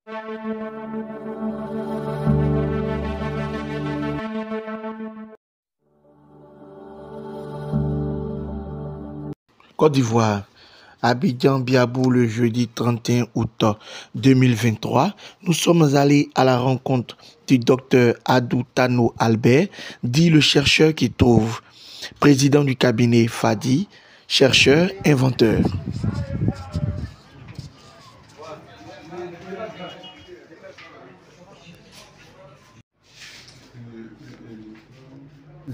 Côte d'Ivoire, Abidjan-Biabou le jeudi 31 août 2023. Nous sommes allés à la rencontre du docteur Adou Tano Albert, dit le chercheur qui trouve, président du cabinet Fadi, chercheur, inventeur.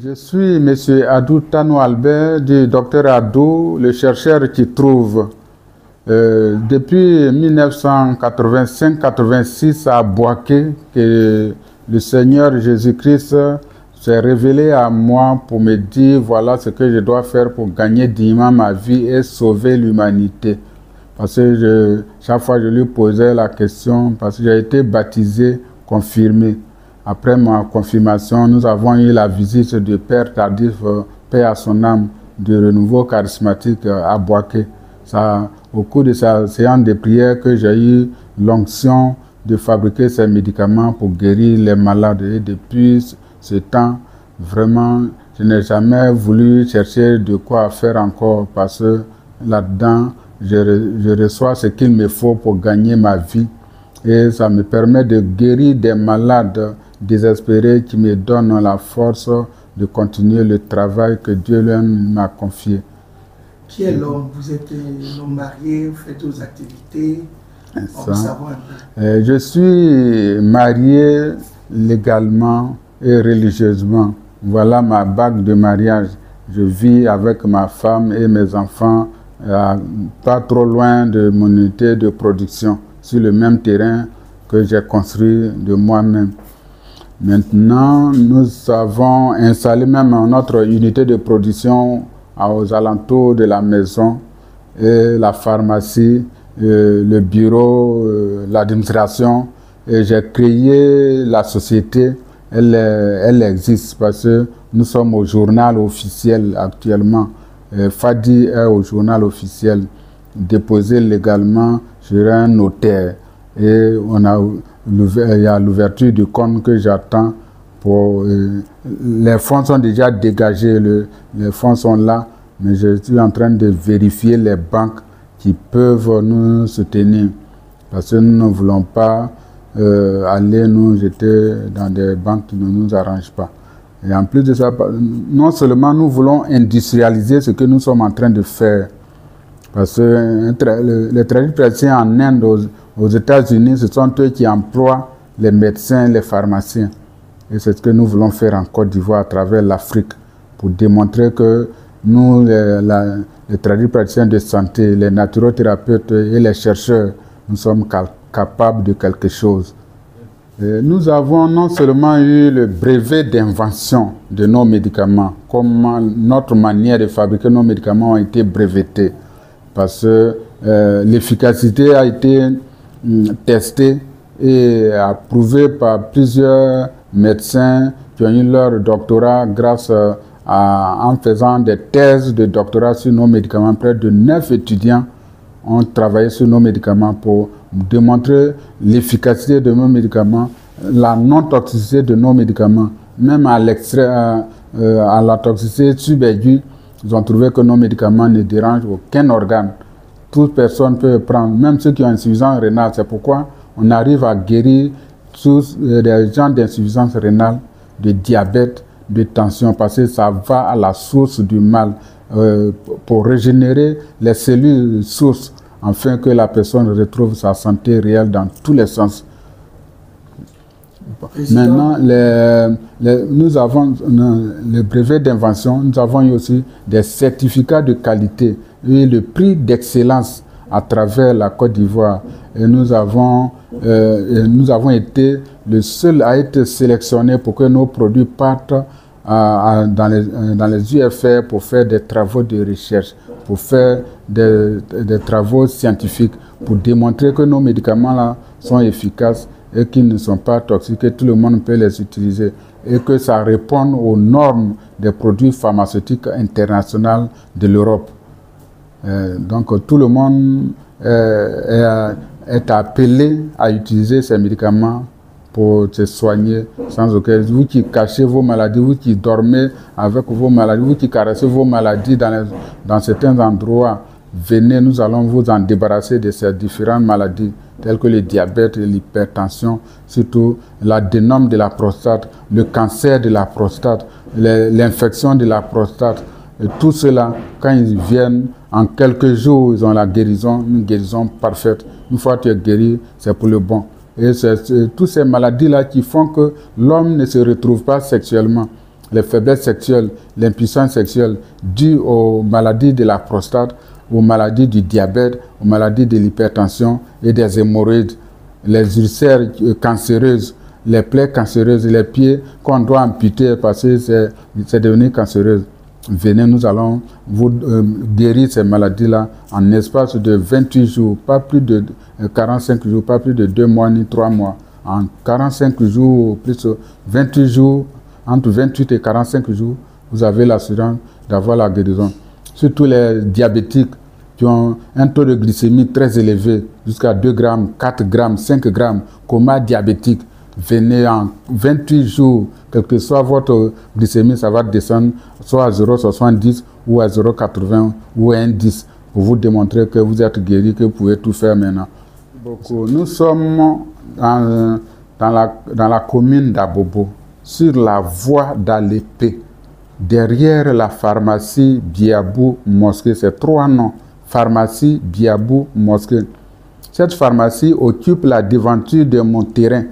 Je suis M. Adou Tano Albert, du docteur Adou, le chercheur qui trouve. Depuis 1985-86 à Boaké, que le Seigneur Jésus-Christ s'est révélé à moi pour me dire voilà ce que je dois faire pour gagner dignement ma vie et sauver l'humanité. Parce que chaque fois je lui posais la question, parce que j'ai été baptisé, confirmé. Après ma confirmation, nous avons eu la visite du Père Tardif, paix à son âme, du renouveau charismatique à Boaké. Au cours de sa séance de prière que j'ai eu l'onction de fabriquer ces médicaments pour guérir les malades. Et depuis ce temps, vraiment, je n'ai jamais voulu chercher de quoi faire encore parce que là-dedans, je reçois ce qu'il me faut pour gagner ma vie. Et ça me permet de guérir des malades désespérés qui me donnent la force de continuer le travail que Dieu m'a confié. Qui est l'homme? Vous êtes un homme marié, vous faites vos activités. Je suis marié légalement et religieusement. Voilà ma bague de mariage. Je vis avec ma femme et mes enfants pas trop loin de mon unité de production, sur le même terrain que j'ai construit de moi-même. Maintenant, nous avons installé même notre unité de production aux alentours de la maison, et la pharmacie, le bureau, l'administration. Et j'ai créé la société, elle existe parce que nous sommes au journal officiel actuellement. Fadi est au journal officiel, déposé légalement sur un notaire. Et il y a l'ouverture du compte que j'attends. Les fonds sont déjà dégagés, les fonds sont là, mais je suis en train de vérifier les banques qui peuvent nous soutenir. Parce que nous ne voulons pas aller nous jeter dans des banques qui ne nous arrangent pas. Et en plus de ça, non seulement nous voulons industrialiser ce que nous sommes en train de faire, parce que les tradipraticiens en Inde, aux États-Unis, ce sont eux qui emploient les médecins, les pharmaciens. Et c'est ce que nous voulons faire en Côte d'Ivoire à travers l'Afrique, pour démontrer que nous, les tradipraticiens de santé, les naturothérapeutes et les chercheurs, nous sommes capables de quelque chose. Et nous avons non seulement eu le brevet d'invention de nos médicaments, comme notre manière de fabriquer nos médicaments a été brevetée, parce que l'efficacité a été testée et approuvée par plusieurs médecins qui ont eu leur doctorat grâce en faisant des thèses de doctorat sur nos médicaments. Près de 9 étudiants ont travaillé sur nos médicaments pour démontrer l'efficacité de nos médicaments, la non-toxicité de nos médicaments. Même à la toxicité subaiguë, ils ont trouvé que nos médicaments ne dérangent aucun organe. Toute personne peut prendre, même ceux qui ont insuffisance rénale. C'est pourquoi on arrive à guérir tous les gens d'insuffisance rénale, de diabète, de tension, parce que ça va à la source du mal, pour régénérer les cellules sources, afin que la personne retrouve sa santé réelle dans tous les sens. Maintenant, nous avons le brevet d'invention, nous avons eu aussi des certificats de qualité et le prix d'excellence à travers la Côte d'Ivoire. Et nous avons été le seul à être sélectionné pour que nos produits partent dans les UFR pour faire des travaux de recherche, pour faire des travaux scientifiques, pour démontrer que nos médicaments là sont efficaces et qu'ils ne sont pas toxiques, et tout le monde peut les utiliser, et que ça répond aux normes des produits pharmaceutiques internationaux de l'Europe. Donc tout le monde est appelé à utiliser ces médicaments pour se soigner sans aucun... Vous qui cachez vos maladies, vous qui dormez avec vos maladies, vous qui caressez vos maladies dans certains endroits, venez, nous allons vous en débarrasser de ces différentes maladies telles que le diabète, l'hypertension, surtout l'adénome de la prostate, le cancer de la prostate, l'infection de la prostate. Et tout cela, quand ils viennent, en quelques jours, ils ont la guérison, une guérison parfaite. Une fois que tu es guéri, c'est pour le bon. Et c'est toutes ces maladies-là qui font que l'homme ne se retrouve pas sexuellement. Les faiblesses sexuelles, l'impuissance sexuelle due aux maladies de la prostate, aux maladies du diabète, aux maladies de l'hypertension et des hémorroïdes, les ulcères cancéreuses, les plaies cancéreuses, les pieds qu'on doit amputer parce que c'est devenu cancéreux. Venez, nous allons vous guérir ces maladies-là en espace de 28 jours, pas plus de 45 jours, pas plus de 2 mois ni 3 mois. En 45 jours, plus 28 jours, entre 28 et 45 jours, vous avez l'assurance d'avoir la guérison. Surtout les diabétiques qui ont un taux de glycémie très élevé, jusqu'à 2 grammes, 4 grammes, 5 grammes, coma diabétique. Venez en 28 jours, quel que soit votre glycémie, ça va descendre soit à 0,70 ou à 0,80 ou à 1,10 pour vous démontrer que vous êtes guéri, que vous pouvez tout faire maintenant. Nous sommes dans la commune d'Abobo, sur la voie d'Alépé, derrière la pharmacie Biabou Mosquée. C'est 3 noms. Pharmacie Biabou Mosquée. Cette pharmacie occupe la devanture de mon terrain.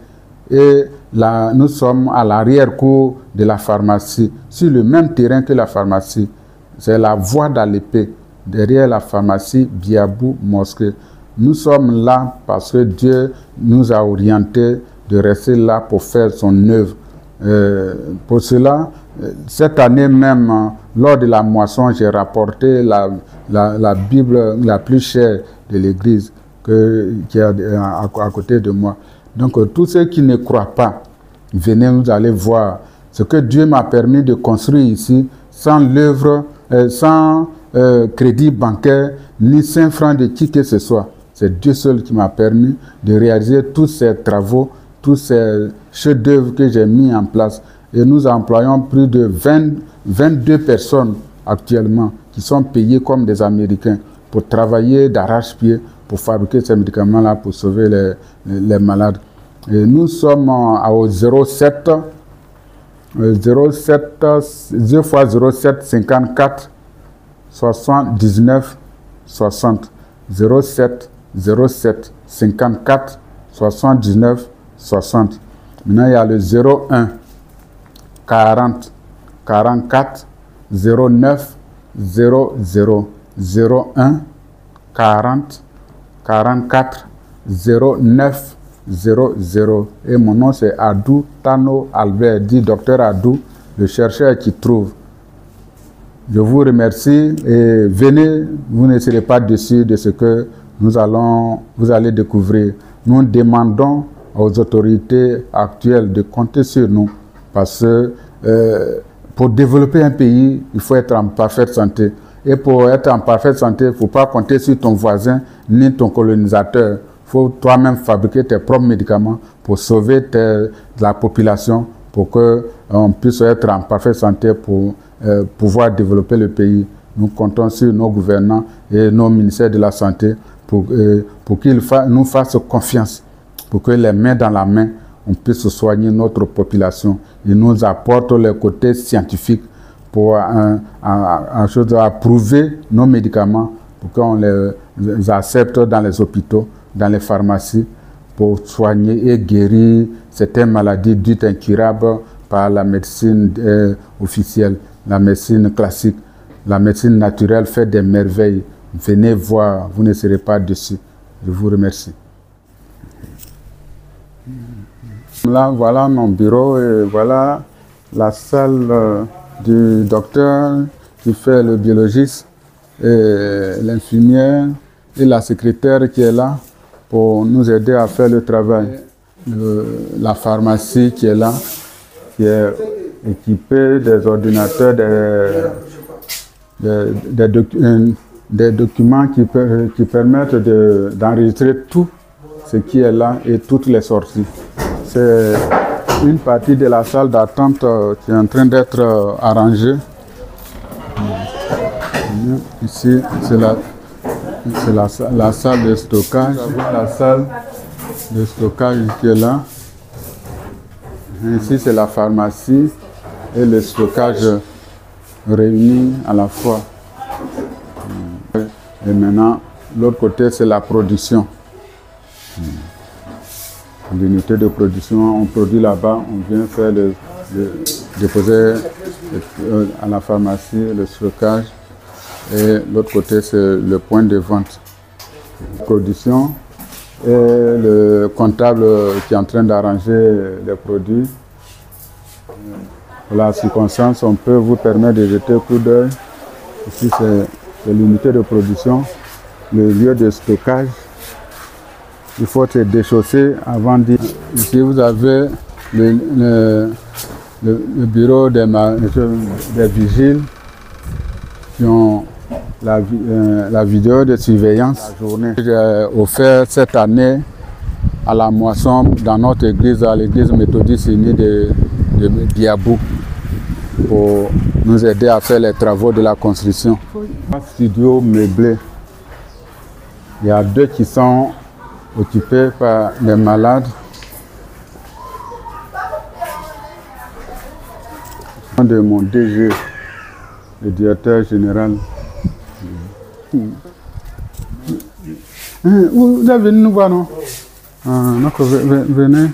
Et là, nous sommes à l'arrière-cour de la pharmacie, sur le même terrain que la pharmacie. C'est la voie d'Alépé, derrière la pharmacie Biabou Mosquée. Nous sommes là parce que Dieu nous a orientés de rester là pour faire son œuvre. Pour cela, cette année même, lors de la moisson, j'ai rapporté la Bible la plus chère de l'Église qui est à côté de moi. Donc, tous ceux qui ne croient pas, venez, vous allez voir ce que Dieu m'a permis de construire ici, sans l'œuvre, sans crédit bancaire, ni 5 francs de qui que ce soit. C'est Dieu seul qui m'a permis de réaliser tous ces travaux, tous ces chefs-d'œuvre que j'ai mis en place. Et nous employons plus de 22 personnes actuellement qui sont payées comme des Américains pour travailler d'arrache-pied, pour fabriquer ces médicaments-là, pour sauver les malades. Et nous sommes au 07 2 fois 07 54 79 60 07 54 79 60. Maintenant, il y a le 01 40 44 09 00 01 40 44 09 00. Et mon nom c'est Adou Tano Albert, dit docteur Adou, le chercheur qui trouve. Je vous remercie et venez, vous ne serez pas déçus de ce que vous allez découvrir. Nous demandons aux autorités actuelles de compter sur nous parce que pour développer un pays, il faut être en parfaite santé. Et pour être en parfaite santé, il ne faut pas compter sur ton voisin ni ton colonisateur. Il faut toi-même fabriquer tes propres médicaments pour sauver la population, pour qu'on puisse être en parfaite santé pour pouvoir développer le pays. Nous comptons sur nos gouvernants et nos ministères de la Santé pour qu'ils nous fassent confiance, pour que les mains dans la main, on puisse soigner notre population. Ils nous apportent le côté scientifique pour approuver nos médicaments, pour qu'on les accepte dans les hôpitaux, dans les pharmacies, pour soigner et guérir certaines maladies dites incurables par la médecine officielle, la médecine classique. La médecine naturelle fait des merveilles. Venez voir, vous ne serez pas déçus. Je vous remercie. Là, voilà mon bureau et voilà la salle du docteur qui fait le biologiste, et l'infirmière et la secrétaire qui est là pour nous aider à faire le travail. La pharmacie qui est là, qui est équipée des ordinateurs, des documents qui permettent d'enregistrer tout ce qui est là et toutes les sorties. C'est une partie de la salle d'attente qui est en train d'être arrangée. Ici, c'est la salle de stockage. La salle de stockage qui est là. Ici, c'est la pharmacie et le stockage réunis à la fois. Et maintenant, l'autre côté, c'est la production. L'unité de production, on produit là-bas, on vient faire déposer à la pharmacie le stockage. Et l'autre côté, c'est le point de vente. Production et le comptable qui est en train d'arranger les produits. Pour la circonstance, on peut vous permettre de jeter un coup d'œil. Ici, c'est l'unité de production, le lieu de stockage. Il faut se déchausser avant d'y... Ici, vous avez le bureau des vigiles qui ont la vidéo de surveillance. J'ai offert cette année à la moisson dans notre église, à l'église méthodiste unie de Biabou, pour nous aider à faire les travaux de la construction. Un studio meublé. Il y a 2 qui sont occupés par les malades. De mon DG, le directeur général. Vous êtes venu nous voir, non? Venez.